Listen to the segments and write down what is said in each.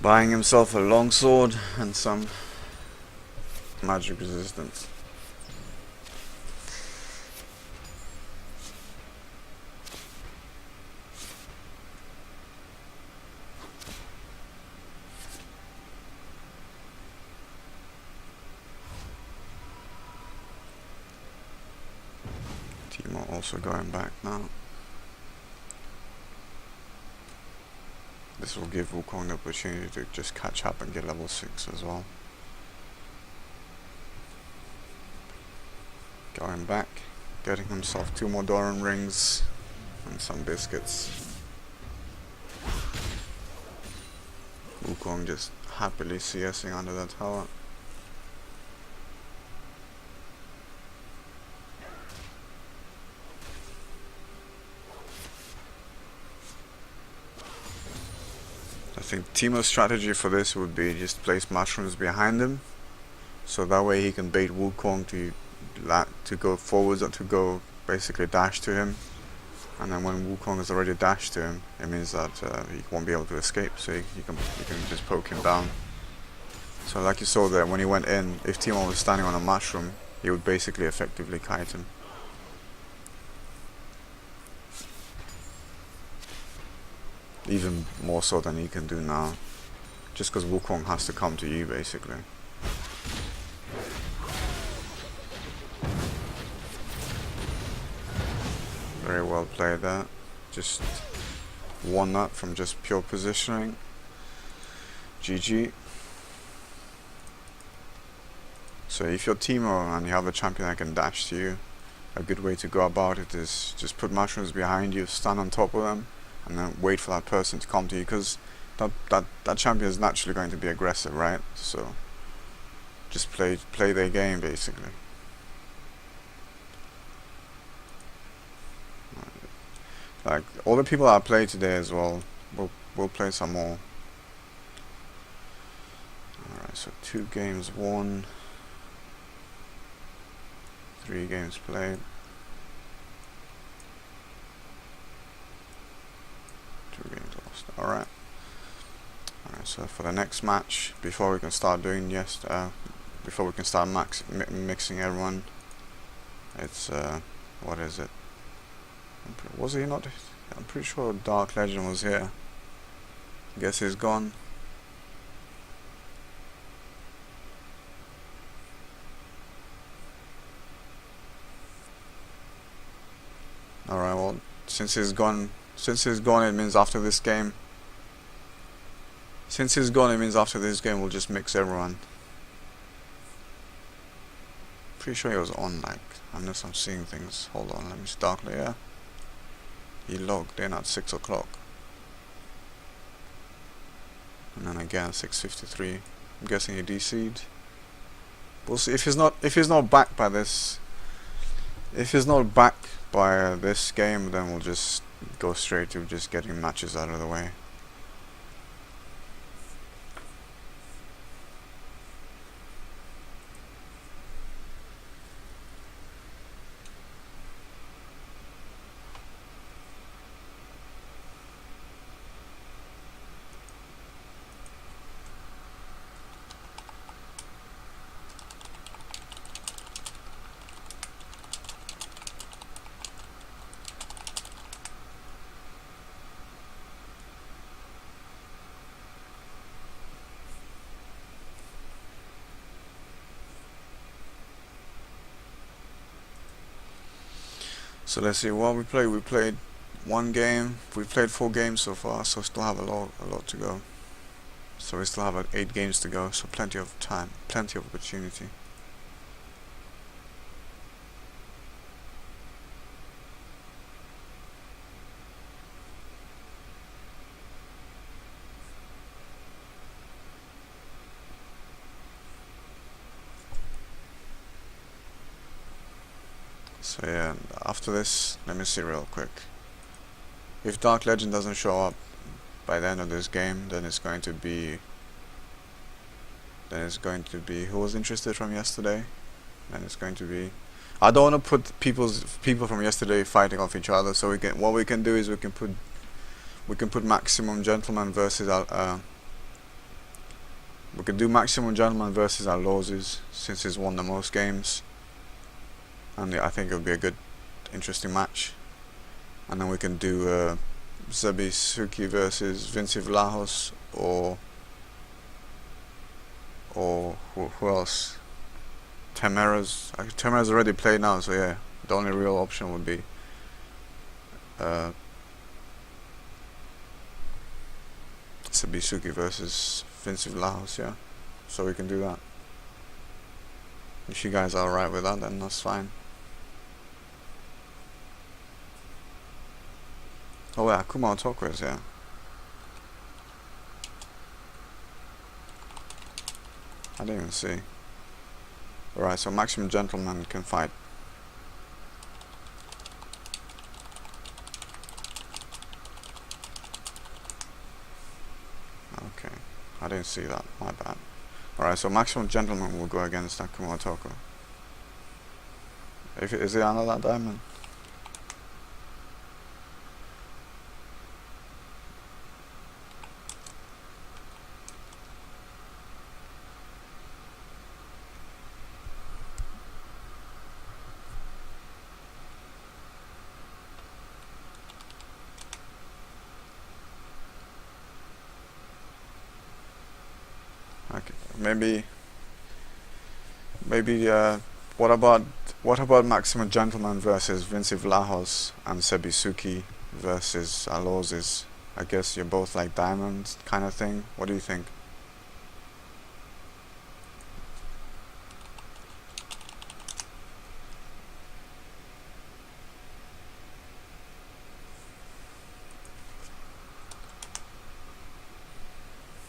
Buying himself a longsword and some magic resistance. Teemo also going back now. This will give Wukong the opportunity to just catch up and get level 6 as well. Going back, getting himself 2 more Doran rings and some biscuits. Wukong just happily CSing under the tower. I think Teemo's strategy for this would be just place mushrooms behind him, so that way he can bait Wukong to go forwards or to go basically dash to him, and then when Wukong is already dashed to him, it means that he won't be able to escape, so you can just poke him down. So like you saw there, when he went in, if Teemo was standing on a mushroom, he would basically effectively kite him. Even more so than he can do now, just because Wukong has to come to you basically. Very well played there. Just won that from just pure positioning. GG. So if you're Teemo and you have a champion that can dash to you, a good way to go about it is just put mushrooms behind you, stand on top of them, and then wait for that person to come to you, because that champion is naturally going to be aggressive, right? So just play their game basically. Like all the people I played today as well, we'll play some more. Alright, so 2 games won, 3 games played. 2 games lost. Alright. So for the next match, before we can start doing before we can start mixing everyone, it's what is it? Was he not? I'm pretty sure Dark Legend was here. Guess he's gone. Alright, well, since he's gone, it means after this game. Since he's gone, it means after this game we'll just mix everyone. Pretty sure he was on, like, unless I'm seeing things. Hold on, let me see. Dark Layer. He logged in at 6 o'clock. And then again 6:53. I'm guessing he DC'd. We'll see if he's not back by this. If he's not back by this game, then we'll just go straight to just getting matches out of the way. So let's see what we played. We played 1 game. We played 4 games so far, so still have a lot to go. So we still have 8 games to go, so plenty of time, plenty of opportunity. So yeah, after this, let me see real quick. If Dark Legend doesn't show up by the end of this game, then it's going to be who was interested from yesterday. Then it's going to be, I don't want to put people from yesterday fighting off each other. So what we can do is we can put Maximum Gentleman versus We could do Maximum Gentleman versus Aloses, since he's won the most games, and I think it would be a good, interesting match. And then we can do Zabisuki versus Vinci Vlahos, or who else? Temera's already played now, so yeah, the only real option would be Zabisuki versus Vinci Vlahos, yeah. So we can do that. If you guys are alright with that, then that's fine. Oh yeah, Kumar Toko is here. I didn't even see. Alright, so Maximum Gentleman can fight. Okay, I didn't see that, my bad. Alright, so Maximum Gentleman will go against Kumar Toko. Is it another diamond? Okay, maybe what about Maximum Gentleman versus Vinci Vlahos and Zabisuki versus Aloses? I guess you're both like diamonds kind of thing. What do you think?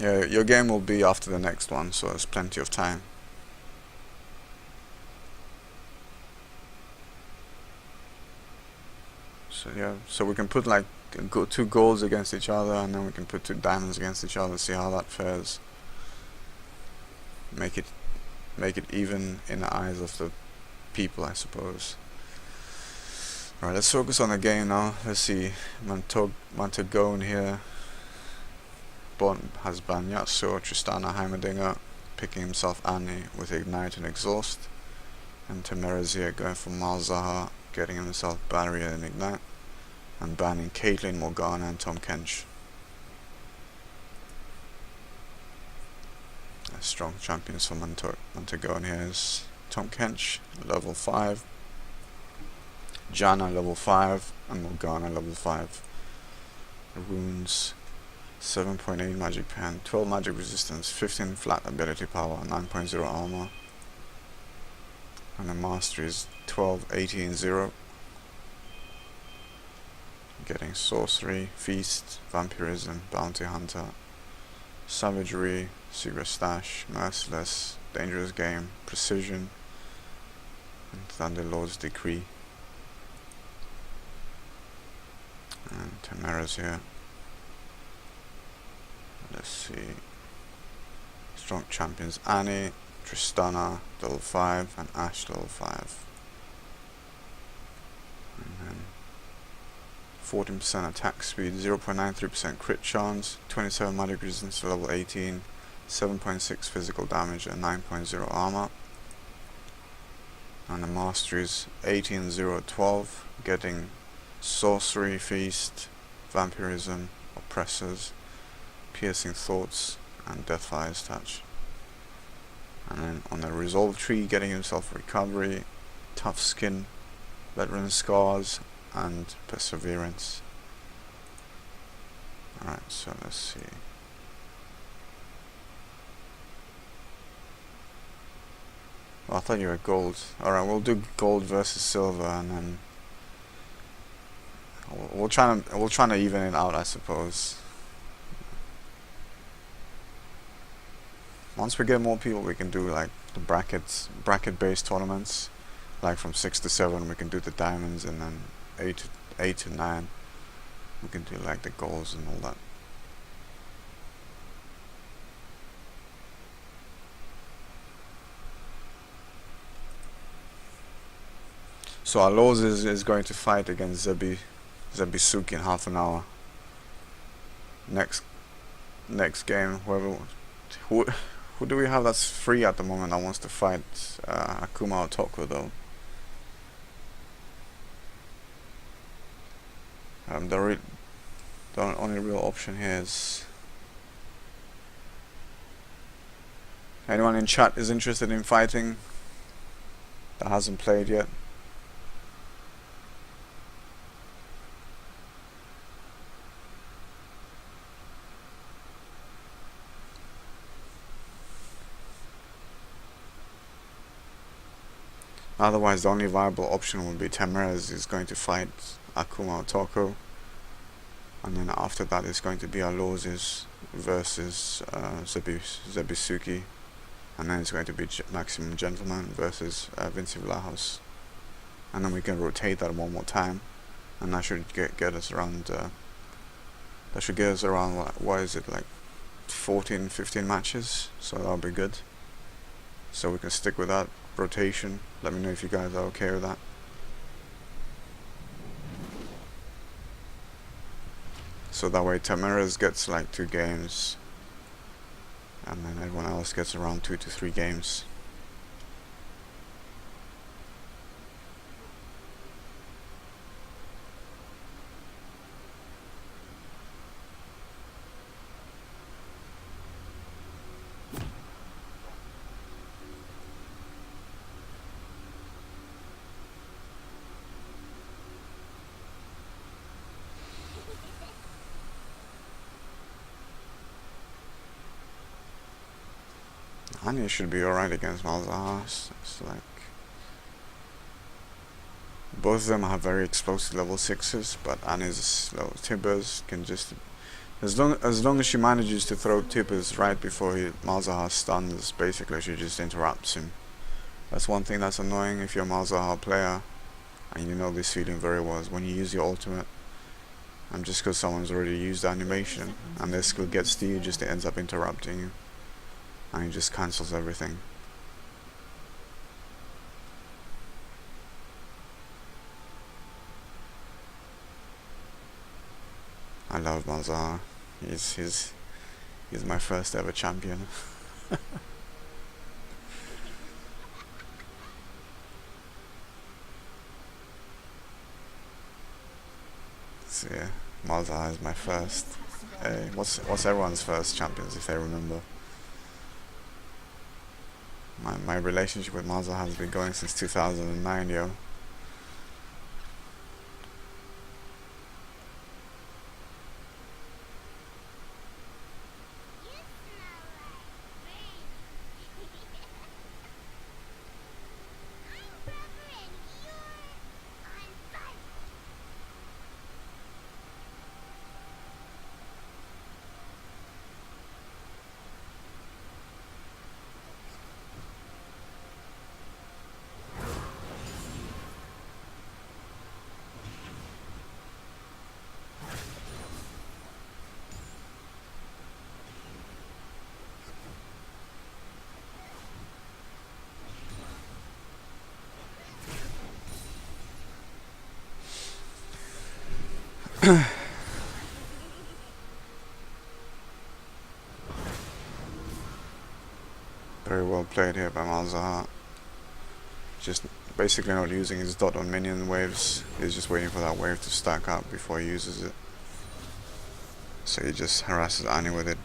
Yeah, your game will be after the next one, so there's plenty of time. So yeah, so we can put like two golds against each other, and then we can put two diamonds against each other, see how that fares. Make it even in the eyes of the people, I suppose. Alright, let's focus on the game now. Let's see, Montagone here. Bon has Banyatsu, Tristana Heimerdinger, picking himself Annie with Ignite and Exhaust. And Temera's here going for Malzahar, getting himself Barrier and Ignite. And banning Caitlyn, Morgana and Tahm Kench. Strong champions for Montagone here is Tahm Kench, level 5. Janna, level 5. And Morgana, level 5. Runes. 7.8 magic pen, 12 magic resistance, 15 flat ability power, 9.0 armor, and the mastery is 12, 18, 0. Getting sorcery, feast, vampirism, bounty hunter, savagery, secret stash, merciless, dangerous game, precision, and Thunderlord's decree. And Temera's here. Let's see. Strong champions Annie, Tristana, level 5, and Ashe, level 5. And then 14% attack speed, 0.93% crit chance, 27 magic resistance to level 18, 7.6 physical damage, and 9.0 armor. And the mastery is 18, 0, 12, getting sorcery, feast, vampirism, oppressors, piercing thoughts, and Deathfire's touch. And then on the resolve tree, getting himself recovery, tough skin, veteran scars, and perseverance. Alright, so let's see. Well, I thought you were gold. Alright, we'll do gold versus silver, and then we'll try to even it out, I suppose. Once we get more people, we can do like the bracket-based tournaments, like from 6 to 7. We can do the diamonds, and then 8 to 9. We can do like the golds and all that. So Aloses is going to fight against Zabisuki in half an hour. Next game, Who do we have that's free at the moment that wants to fight Akuma or Toko though? The only real option here is... Anyone in chat is interested in fighting that hasn't played yet? Otherwise, the only viable option would be Temerez is going to fight Akuma or Toko, and then after that it's going to be Alosis versus Zebisuki, and then it's going to be Maximum Gentleman versus Vinci Vlahos, and then we can rotate that one more time, and that should get us around. That should get us around what is it, like 14, 15 matches? So that'll be good. So we can stick with that rotation. Let me know if you guys are okay with that. So that way Temerez gets like 2 games, and then everyone else gets around 2 to 3 games. Anya should be alright against Malzahar. It's like both of them have very explosive level 6s, but Anya's level Tibbers can just, as long as she manages to throw Tibbers right before Malzahar stuns, basically she just interrupts him. That's one thing that's annoying if you're a Malzahar player, and you know this feeling very well, is when you use your ultimate, and just because someone's already used the animation and their skill gets to you, just it ends up interrupting you, and it just cancels everything. I love Malzahar. He's my first ever champion. So yeah, Malzahar is my first. Hey, what's everyone's first champions if they remember? My relationship with Malzahar has been going since 2009, yo. Very well played here by Malzahar. Just basically not using his dot on minion waves. He's just waiting for that wave to stack up before he uses it. So he just harasses Annie with it.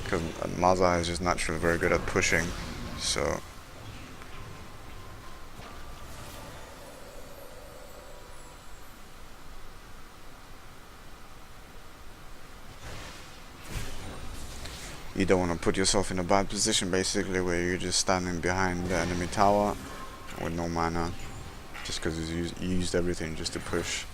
Because Malzahar is just naturally very good at pushing, so you don't want to put yourself in a bad position basically where you're just standing behind the enemy tower with no mana just because you used everything just to push.